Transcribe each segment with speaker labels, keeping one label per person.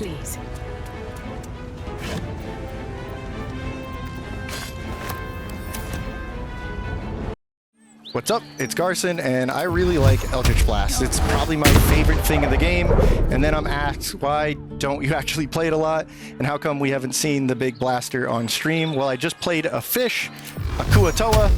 Speaker 1: please.
Speaker 2: What's up? It's Garson, and I really like Eldritch Blast. It's probably my favorite thing in the game, and then I'm asked, why don't you actually play it a lot, and how come we haven't seen the big blaster on stream? Well, I just played a fish, a Kuatoa,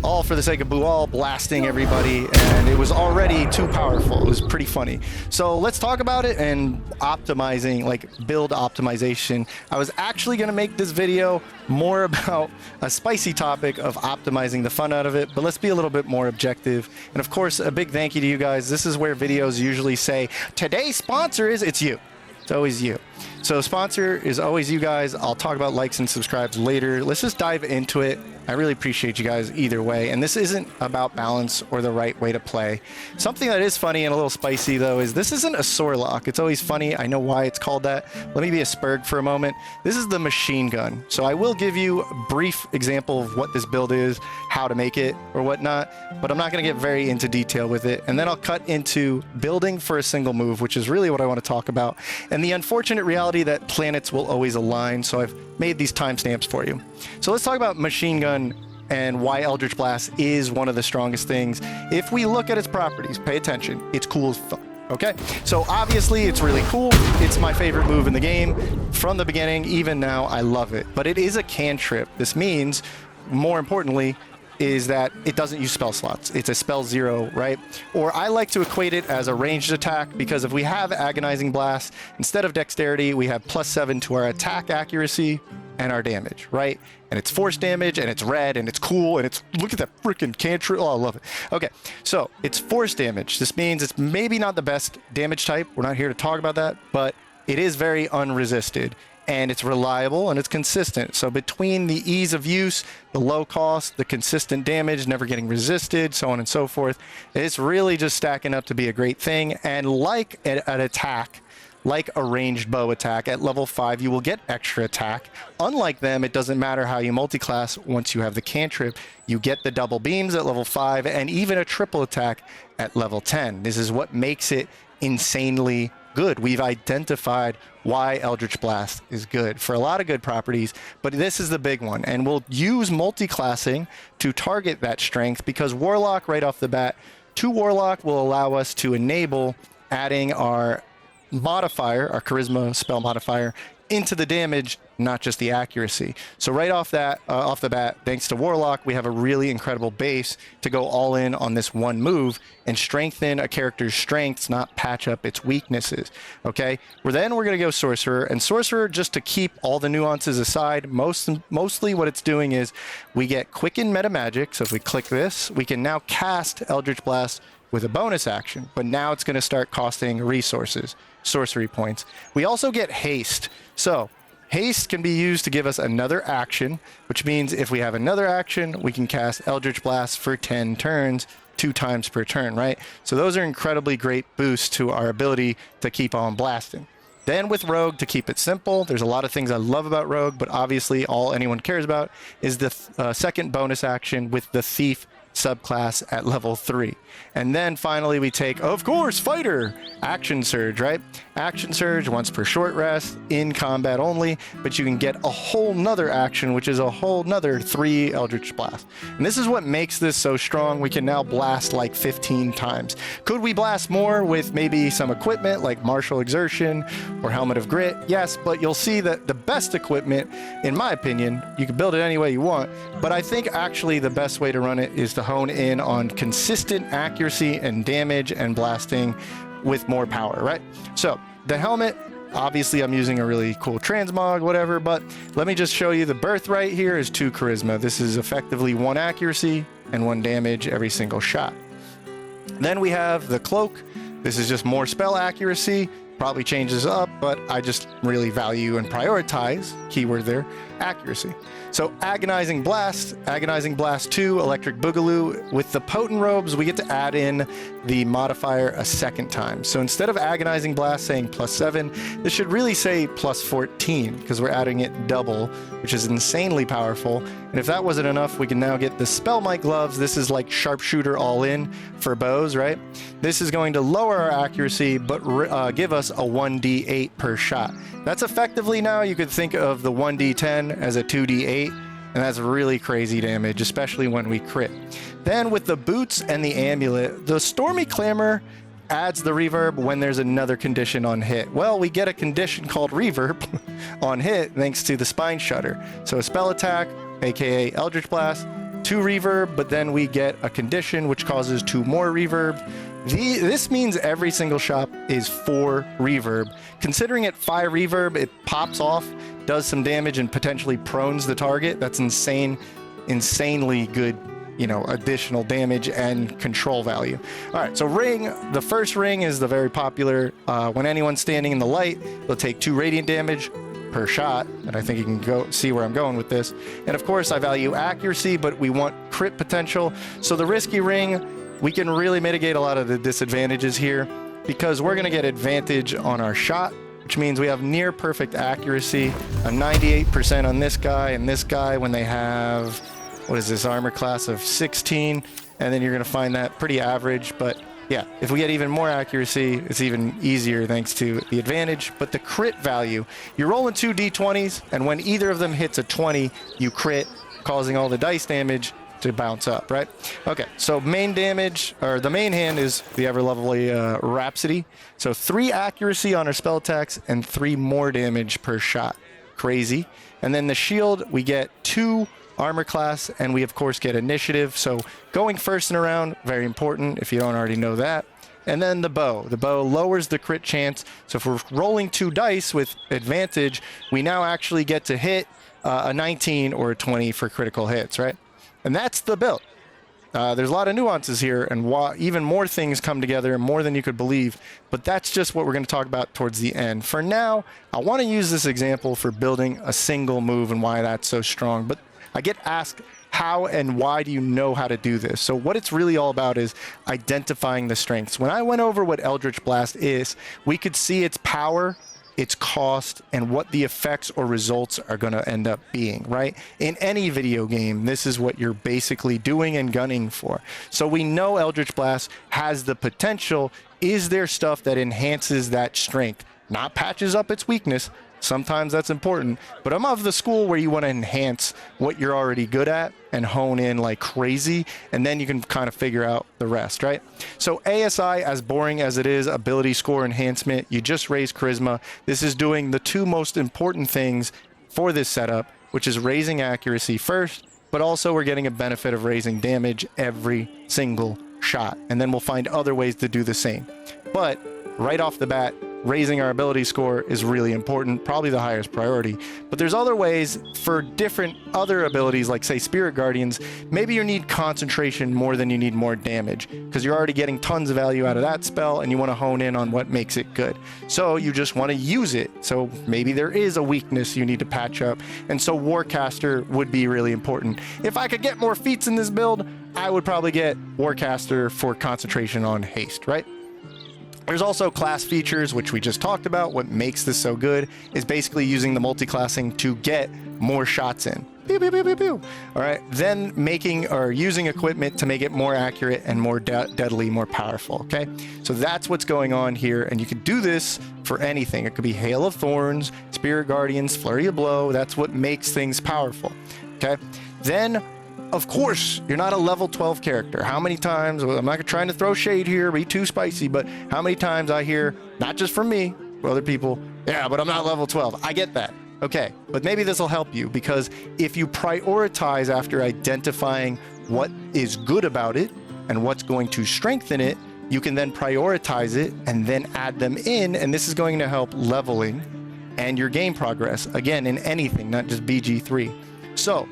Speaker 2: all for the sake of Bual, blasting everybody, and it was already too powerful. It was pretty funny. So let's talk about it and optimizing, like build optimization. I was actually going to make this video more about a spicy topic of optimizing the fun out of it, but let's be a little bit more objective. And of course, a big thank you to you guys. This is where videos usually say, today's sponsor is, it's you. It's always you. So sponsor is always you guys. I'll talk about likes and subscribes later. Let's just dive into it. I really appreciate you guys either way. And this isn't about balance or the right way to play. Something that is funny and a little spicy though is this isn't a Sorlock. It's always funny. I know why it's called that. Let me be a Spurg for a moment. This is the machine gun. So I will give you a brief example of what this build is, how to make it or whatnot, but I'm not going to get very into detail with it. And then I'll cut into building for a single move, which is really what I want to talk about. And the unfortunate reality that planets will always align. So I've made these timestamps for you. So let's talk about machine gun and why Eldritch Blast is one of the strongest things. If we look at its properties, pay attention, it's cool as fuck. Okay, so obviously it's really cool. It's my favorite move in the game from the beginning. Even now, I love it. But it is a cantrip. This means, more importantly, is that it doesn't use spell slots. It's a spell 0, right? Or I like to equate it as a ranged attack, because if we have Agonizing Blast, instead of dexterity, we have +7 to our attack accuracy and our damage, right? And it's force damage, and it's red, and it's cool, and it's, look at that freaking cantrip. Oh, I love it. Okay, so it's force damage. This means it's maybe not the best damage type. We're not here to talk about that, but it is very unresisted. And it's reliable and it's consistent. So between the ease of use, the low cost, the consistent damage, never getting resisted, so on and so forth, it's really just stacking up to be a great thing. And like an attack, like a ranged bow attack, at level 5, you will get extra attack. Unlike them, it doesn't matter how you multiclass. Once you have the cantrip, you get the double beams at level 5 and even a triple attack at level 10. This is what makes it insanely good. We've identified why Eldritch Blast is good for a lot of good properties, but this is the big one. And we'll use multiclassing to target that strength, because Warlock, right off the bat, 2 Warlock will allow us to enable adding our modifier, our charisma spell modifier, into the damage, not just the accuracy. So right off the bat, thanks to Warlock, we have a really incredible base to go all in on this one move and strengthen a character's strengths, not patch up its weaknesses. Okay, we're going to go Sorcerer, and Sorcerer, just to keep all the nuances aside, mostly what it's doing is we get Quicken Meta Magic. So if we click this, we can now cast Eldritch Blast with a bonus action, but now it's going to start costing resources, sorcery points. We also get Haste. So Haste can be used to give us another action, which means if we have another action, we can cast Eldritch Blast for 10 turns, 2 times per turn, right? So those are incredibly great boosts to our ability to keep on blasting. Then with Rogue, to keep it simple, there's a lot of things I love about Rogue, but obviously all anyone cares about is the second bonus action with the Thief subclass at level 3. And then finally we take, of course, Fighter, Action Surge, right? Action Surge once per short rest, in combat only, but you can get a whole nother action, which is a whole nother 3 Eldritch Blast. And this is what makes this so strong. We can now blast like 15 times. Could we blast more with maybe some equipment like Martial Exertion or Helmet of Grit? Yes, but you'll see that the best equipment, in my opinion, you can build it any way you want, but I think actually the best way to run it is to hone in on consistent accuracy and damage and blasting with more power, right? So the helmet, obviously I'm using a really cool transmog, whatever, but let me just show you the birthright here is 2 charisma. This is effectively 1 accuracy and 1 damage every single shot. Then we have the cloak. This is just more spell accuracy, probably changes up, but I just really value and prioritize, keyword there, accuracy. So Agonizing Blast 2, Electric Boogaloo. With the Potent Robes, we get to add in the modifier a second time. So instead of Agonizing Blast saying +7, this should really say +14 because we're adding it double, which is insanely powerful. And if that wasn't enough, we can now get the Spellmite Gloves. This is like Sharpshooter all in for bows, right? This is going to lower our accuracy, but give us a 1d8 per shot. That's effectively now, you could think of the 1d10 as a 2d8, and that's really crazy damage, especially when we crit. Then with the Boots and the Amulet, the Stormy Clamor adds the reverb when there's another condition on hit. Well, we get a condition called reverb on hit thanks to the Spine Shudder. So a spell attack, aka Eldritch Blast, 2 reverb, but then we get a condition which causes 2 more reverb. This means every single shot is 4 reverb. Considering it 5 reverb, it pops off, does some damage, and potentially prones the target. That's insanely good, additional damage and control value. All right, so ring. The first ring is the very popular. When anyone's standing in the light, they'll take 2 radiant damage per shot, and I think you can go see where I'm going with this. And of course, I value accuracy, but we want crit potential. So the risky ring, we can really mitigate a lot of the disadvantages here because we're going to get advantage on our shot, which means we have near perfect accuracy, a 98% on this guy and this guy when they have, what is this, armor class of 16, and then you're going to find that pretty average. But yeah, if we get even more accuracy, it's even easier thanks to the advantage. But the crit value, you're rolling 2 d20s, and when either of them hits a 20, you crit, causing all the dice damage to bounce up, right? Okay, so main damage, or the main hand is the ever lovely Rhapsody. So 3 accuracy on our spell attacks and 3 more damage per shot. Crazy. And then the shield, we get 2 armor class, and we of course get initiative. So going first in a round, very important if you don't already know that. And then the bow. The bow lowers the crit chance. So if we're rolling 2 dice with advantage, we now actually get to hit a 19 or a 20 for critical hits, right? And that's the build. There's a lot of nuances here, and even more things come together, more than you could believe. But that's just what we're going to talk about towards the end. For now, I want to use this example for building a single move and why that's so strong. But I get asked, how and why do you know how to do this? So what it's really all about is identifying the strengths. When I went over what Eldritch Blast is, we could see its power, its cost, and what the effects or results are going to end up being, right? In any video game, this is what you're basically doing and gunning for. So we know Eldritch Blast has the potential. Is there stuff that enhances that strength? Not patches up its weakness. Sometimes that's important, but I'm of the school where you want to enhance what you're already good at and hone in like crazy, and then you can kind of figure out the rest, right? So ASI, as boring as it is, ability score enhancement, you just raise charisma. This is doing the 2 most important things for this setup, which is raising accuracy first, but also we're getting a benefit of raising damage every single shot, and then we'll find other ways to do the same. But right off the bat, raising our ability score is really important, probably the highest priority. But there's other ways for different other abilities, like say Spirit Guardians. Maybe you need concentration more than you need more damage, because you're already getting tons of value out of that spell and you want to hone in on what makes it good. So you just want to use it. So maybe there is a weakness you need to patch up. And so Warcaster would be really important. If I could get more feats in this build, I would probably get Warcaster for concentration on haste, right? There's also class features, which we just talked about. What makes this so good is basically using the multi-classing to get more shots in. Pew, pew, pew, pew, pew. All right, then making or using equipment to make it more accurate and more deadly, more powerful, okay? So that's what's going on here, and you can do this for anything. It could be Hail of Thorns, Spirit Guardians, Flurry of Blow. That's what makes things powerful, okay? Then, of course, you're not a level 12 character. How many times, well, I'm not trying to throw shade here, be too spicy, but how many times I hear, not just from me, but other people, yeah, but I'm not level 12. I get that. Okay, but maybe this will help you, because if you prioritize after identifying what is good about it and what's going to strengthen it, you can then prioritize it and then add them in, and this is going to help leveling and your game progress, again, in anything, not just BG3. So,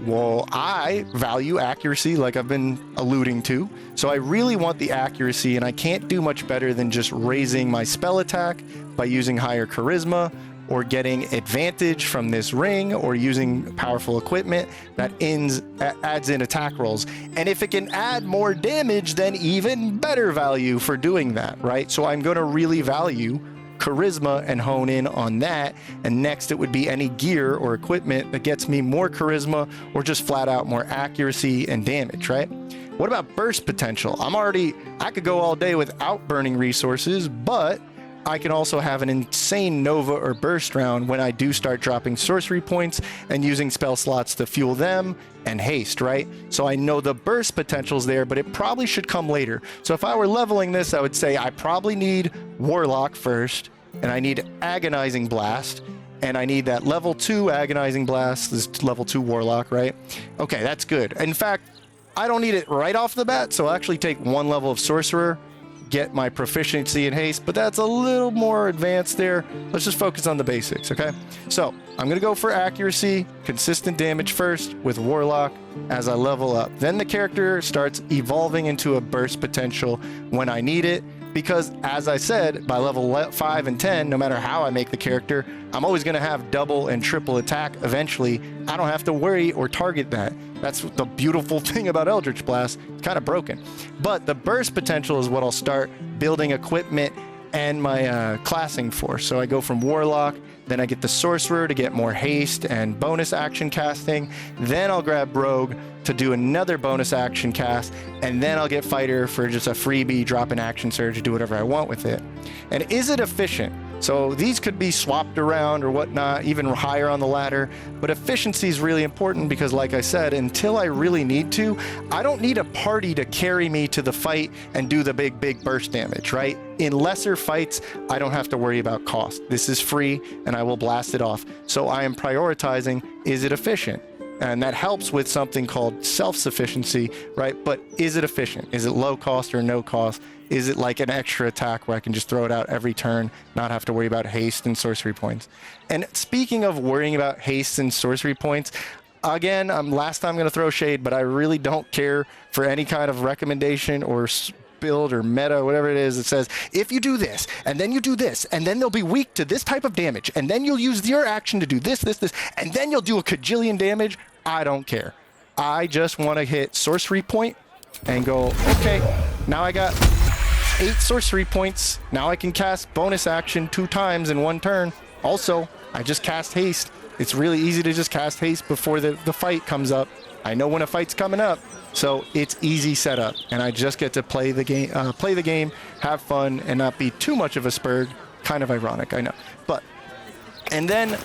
Speaker 2: well, I value accuracy, like I've been alluding to. So I really want the accuracy, and I can't do much better than just raising my spell attack by using higher charisma, or getting advantage from this ring or using powerful equipment that adds in attack rolls. And if it can add more damage, then even better value for doing that, right? So I'm going to really value charisma and hone in on that. And next it would be any gear or equipment that gets me more charisma or just flat out more accuracy and damage, right? What about burst potential? I could go all day without burning resources, but I can also have an insane Nova or burst round when I do start dropping sorcery points and using spell slots to fuel them and haste, right? So I know the burst potential's there, but it probably should come later. So if I were leveling this, I would say I probably need Warlock first, and I need Agonizing Blast, and I need that level 2 Agonizing Blast, this level 2 Warlock, right? Okay, that's good. In fact, I don't need it right off the bat, so I'll actually take 1 level of Sorcerer, get my proficiency in haste, but that's a little more advanced there. Let's just focus on the basics, okay? So I'm gonna go for accuracy, consistent damage first with Warlock as I level up. Then the character starts evolving into a burst potential when I need it, because as I said, by level 5 and 10, no matter how I make the character, I'm always gonna have double and triple attack eventually. I don't have to worry or target that. That's the beautiful thing about Eldritch Blast. It's kind of broken. But the burst potential is what I'll start building equipment and my classing for. So I go from Warlock, then I get the Sorcerer to get more haste and bonus action casting. Then I'll grab Rogue to do another bonus action cast. And then I'll get Fighter for just a freebie, drop an action surge, do whatever I want with it. And is it efficient? So these could be swapped around or whatnot, even higher on the ladder, but efficiency is really important because, like I said, until I really need to, I don't need a party to carry me to the fight and do the big burst damage, right? In lesser fights, I don't have to worry about cost. This is free and I will blast it off. So I am prioritizing, is it efficient? And that helps with something called self-sufficiency, right? But is it efficient? Is it low cost or no cost? Is it like an extra attack where I can just throw it out every turn, not have to worry about haste and sorcery points? And speaking of worrying about haste and sorcery points, again, last time I'm going to throw shade, but I really don't care for any kind of recommendation or build or meta, whatever it is, that says, if you do this, and then you do this, and then they'll be weak to this type of damage, and then you'll use your action to do this, and then you'll do a cajillion damage. I don't care. I just want to hit sorcery point and go, okay, now I got 8 sorcery points. Now I can cast bonus action 2 times in 1 turn. Also, I just cast haste. It's really easy to just cast haste before the fight comes up. I know when a fight's coming up, so it's easy setup, and I just get to play the game, have fun, and not be too much of a spurg. Kind of ironic, I know. And then,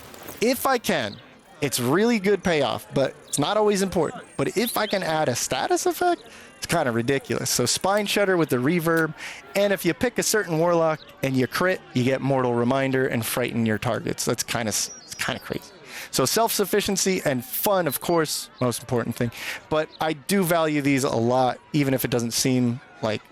Speaker 2: if I can, it's really good payoff, but it's not always important. But if I can add a status effect, it's kind of ridiculous. So Spine Shudder with the reverb, and if you pick a certain Warlock and you crit, you get Mortal Reminder and frighten your targets. It's kind of crazy. So self-sufficiency and fun, of course, most important thing. But I do value these a lot, even if it doesn't seem like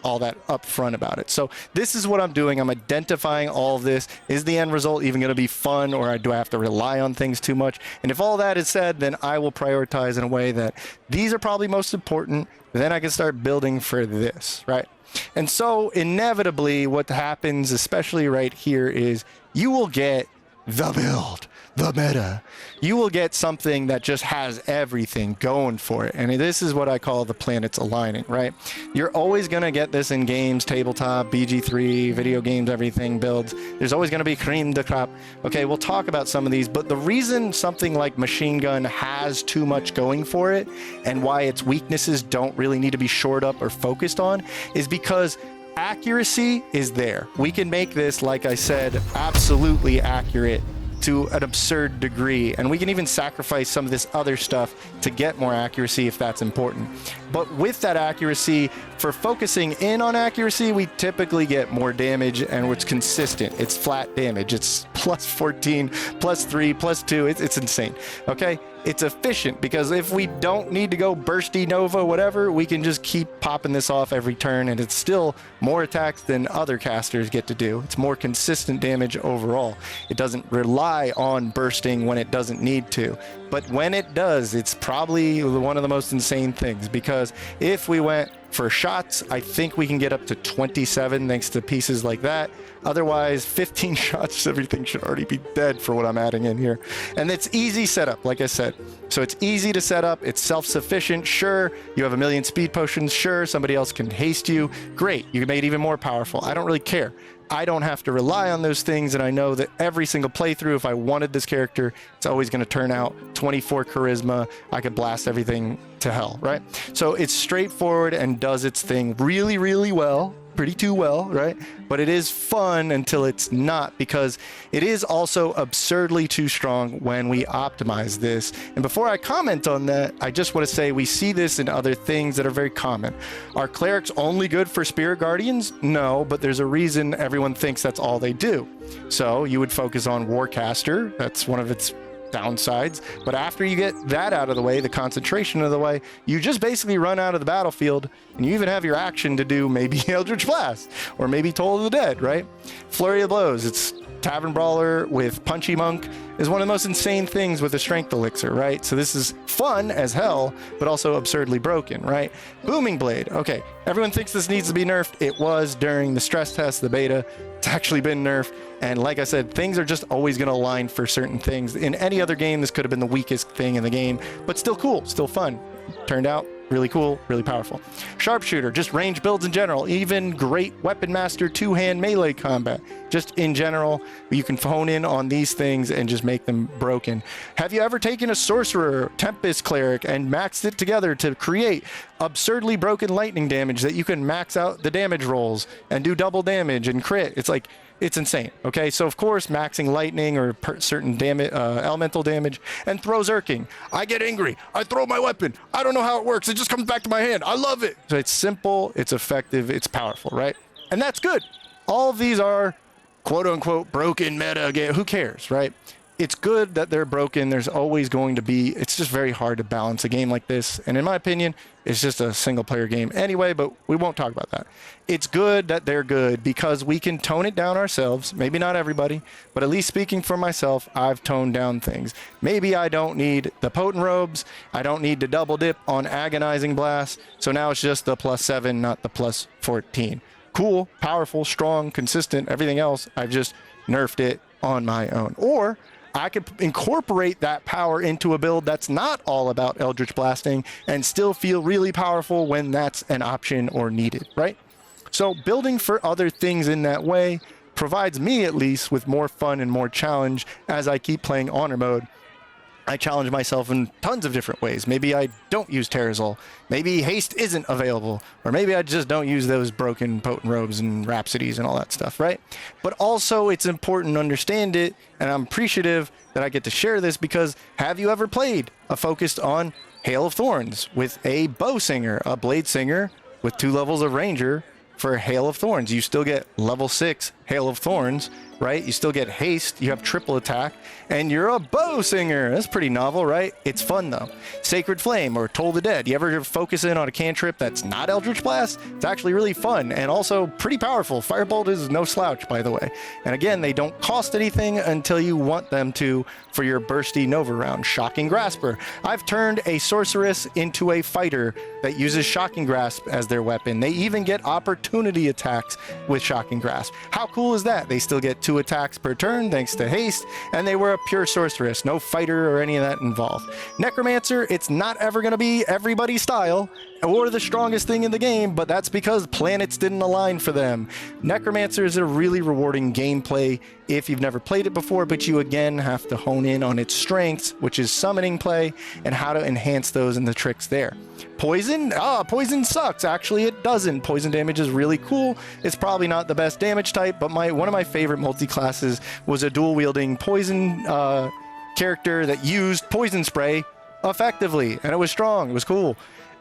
Speaker 2: all that upfront about it. So this is what I'm doing. I'm identifying all of this. Is the end result even going to be fun, or do I have to rely on things too much? And if all that is said, then I will prioritize in a way that these are probably most important. Then I can start building for this, right? And so inevitably what happens, especially right here, is you will get the build, the meta. You will get something that just has everything going for it. And this is what I call the planets aligning, right? You're always going to get this in games, tabletop, BG3, video games, everything, builds. There's always going to be cream de crop. Okay, we'll talk about some of these, but the reason something like Machine Gun has too much going for it and why its weaknesses don't really need to be shored up or focused on is because accuracy is there. We can make this, like I said, absolutely accurate to an absurd degree, and we can even sacrifice some of this other stuff to get more accuracy if that's important. But with that accuracy, for focusing in on accuracy, we typically get more damage, and it's consistent. It's flat damage. It's plus 14, plus 3, plus 2. It's insane. Okay? It's efficient because if we don't need to go bursty Nova, whatever, we can just keep popping this off every turn, and it's still more attacks than other casters get to do. It's more consistent damage overall. It doesn't rely on bursting when it doesn't need to. But when it does, it's probably one of the most insane things, because if we went for shots, I think we can get up to 27 thanks to pieces like that. Otherwise, 15 shots, everything should already be dead for what I'm adding in here. And it's easy setup, like I said. So it's easy to set up. It's self-sufficient. Sure, you have a million speed potions. Sure, somebody else can haste you. Great, you can make it even more powerful. I don't really care. I don't have to rely on those things, and I know that every single playthrough, if I wanted this character, it's always going to turn out 24 charisma. I could blast everything to hell, right? So it's straightforward and does its thing really, really well. Pretty too well, right? But it is fun until it's not, because it is also absurdly too strong when we optimize this. And before I comment on that, I just want to say we see this in other things that are very common. Are clerics only good for spirit guardians? No, but there's a reason everyone thinks that's all they do. So you would focus on warcaster. That's one of its downsides. But after you get that out of the way, the concentration of the way, you just basically run out of the battlefield, and you even have your action to do maybe Eldritch Blast or maybe Toll of the Dead, right? Flurry of Blows, it's Tavern Brawler with Punchy Monk is one of the most insane things with a strength elixir, right? So this is fun as hell, but also absurdly broken, right? Booming Blade, okay, everyone thinks this needs to be nerfed. It was during the stress test, the beta. It's actually been nerfed. And like I said, things are just always going to align for certain things. In any other game, this could have been the weakest thing in the game, but still cool, still fun. Turned out really cool, really powerful. Sharpshooter, just range builds in general, even great Weapon Master two-hand melee combat. Just in general, you can hone in on these things and just make them broken. Have you ever taken a Sorcerer, Tempest Cleric, and maxed it together to create absurdly broken lightning damage that you can max out the damage rolls and do double damage and crit? It's like, it's insane. Okay, so of course, maxing lightning or certain damage, elemental damage, and throw Zerking. I get angry. I throw my weapon. I don't know how it works. It just comes back to my hand. I love it. So it's simple, it's effective, it's powerful, right? And that's good. All of these are quote unquote broken meta game. Who cares, right? It's good that they're broken. There's always going to be, it's just very hard to balance a game like this. And in my opinion, it's just a single player game anyway, but we won't talk about that. It's good that they're good because we can tone it down ourselves. Maybe not everybody, but at least speaking for myself, I've toned down things. Maybe I don't need the potent robes. I don't need to double dip on agonizing blast. So now it's just the +7, not the +14. Cool, powerful, strong, consistent, everything else. I've just nerfed it on my own. Or I could incorporate that power into a build that's not all about Eldritch Blasting and still feel really powerful when that's an option or needed, right? So building for other things in that way provides me, at least, with more fun and more challenge as I keep playing Honor Mode. I challenge myself in tons of different ways. Maybe I don't use Terrazol. Maybe haste isn't available. Or maybe I just don't use those broken potent robes and rhapsodies and all that stuff, right? But also it's important to understand it, and I'm appreciative that I get to share this because have you ever played a focused on Hail of Thorns with a bow singer, a blade singer with 2 levels of ranger for Hail of Thorns? You still get level 6 Hail of Thorns, right? You still get haste, you have triple attack, and you're a bow singer. That's pretty novel, right? It's fun though. Sacred Flame or Toll the Dead. You ever focus in on a cantrip that's not Eldritch Blast? It's actually really fun and also pretty powerful. Firebolt is no slouch, by the way. And again, they don't cost anything until you want them to for your bursty Nova round. Shocking Grasper. I've turned a sorceress into a fighter that uses Shocking Grasp as their weapon. They even get opportunity attacks with Shocking Grasp. How cool is that? They still get 2 attacks per turn thanks to haste, and they were a pure sorceress, no fighter or any of that involved. Necromancer, it's not ever going to be everybody's style or the strongest thing in the game, but that's because planets didn't align for them. Necromancer is a really rewarding gameplay if you've never played it before, but you again have to hone in on its strengths, which is summoning play, and how to enhance those and the tricks there. Poison? Poison sucks. Actually, it doesn't. Poison damage is really cool. It's probably not the best damage type, but one of my favorite multi-classes was a dual-wielding poison character that used poison spray effectively, and it was strong. It was cool.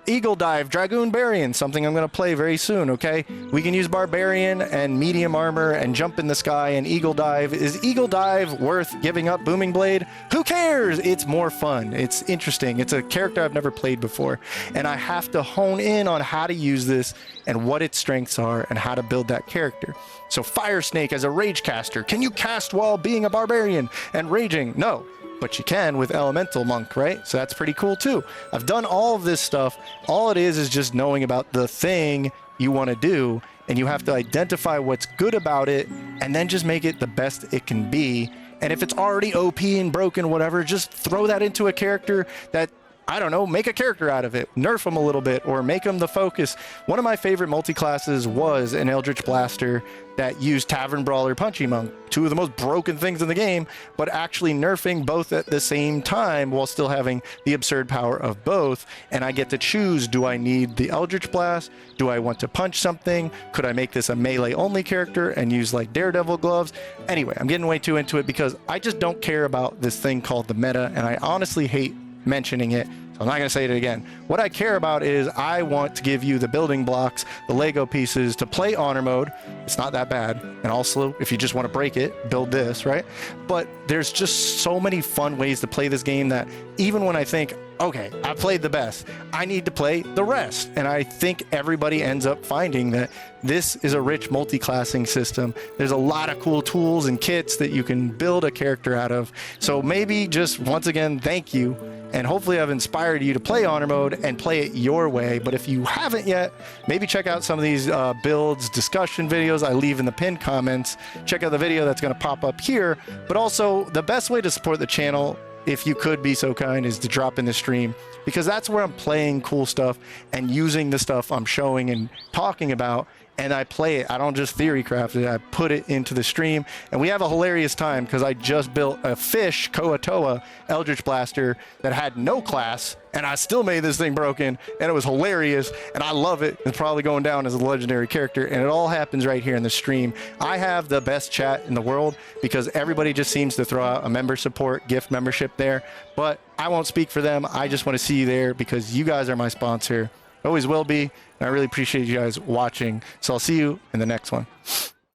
Speaker 2: Eagle Dive, Dragoon Barian, something I'm going to play very soon, okay? We can use Barbarian and medium armor and jump in the sky and Eagle Dive. Is Eagle Dive worth giving up Booming Blade? Who cares? It's more fun. It's interesting. It's a character I've never played before, and I have to hone in on how to use this and what its strengths are and how to build that character. So Fire Snake as a rage caster. Can you cast while being a barbarian and raging? No. But you can with Elemental Monk, right? So that's pretty cool too. I've done all of this stuff. All it is just knowing about the thing you want to do and you have to identify what's good about it and then just make it the best it can be. And if it's already OP and broken, whatever, just throw that into a character that, I don't know, make a character out of it, nerf them a little bit, or make them the focus. One of my favorite multi-classes was an Eldritch Blaster that used Tavern Brawler, Punchy Monk, two of the most broken things in the game, but actually nerfing both at the same time while still having the absurd power of both. And I get to choose, do I need the Eldritch Blast? Do I want to punch something? Could I make this a melee only character and use like Daredevil gloves? Anyway, I'm getting way too into it because I just don't care about this thing called the meta, and I honestly hate mentioning it, so I'm not going to say it again. What I care about is I want to give you the building blocks, the Lego pieces to play honor mode. It's not that bad. And also, if you just want to break it, build this, right? But there's just so many fun ways to play this game that even when I think, okay, I played the best, I need to play the rest. And I think everybody ends up finding that this is a rich multi-classing system. There's a lot of cool tools and kits that you can build a character out of. So maybe just once again, thank you. And hopefully I've inspired you to play honor mode and play it your way. But if you haven't yet, maybe check out some of these builds, discussion videos I leave in the pinned comments. Check out the video that's going to pop up here. But also, the best way to support the channel, if you could be so kind, is to drop in the stream, because that's where I'm playing cool stuff and using the stuff I'm showing and talking about, and I play it. I don't just theory craft it, I put it into the stream, and we have a hilarious time because I just built a fish Koatoa Eldritch Blaster that had no class, and I still made this thing broken, and it was hilarious, and I love it. It's probably going down as a legendary character, and it all happens right here in the stream. I have the best chat in the world because everybody just seems to throw out a member support gift membership there, but I won't speak for them. I just want to see you there because you guys are my sponsor. Always will be, and I really appreciate you guys watching. So I'll see you in the next one.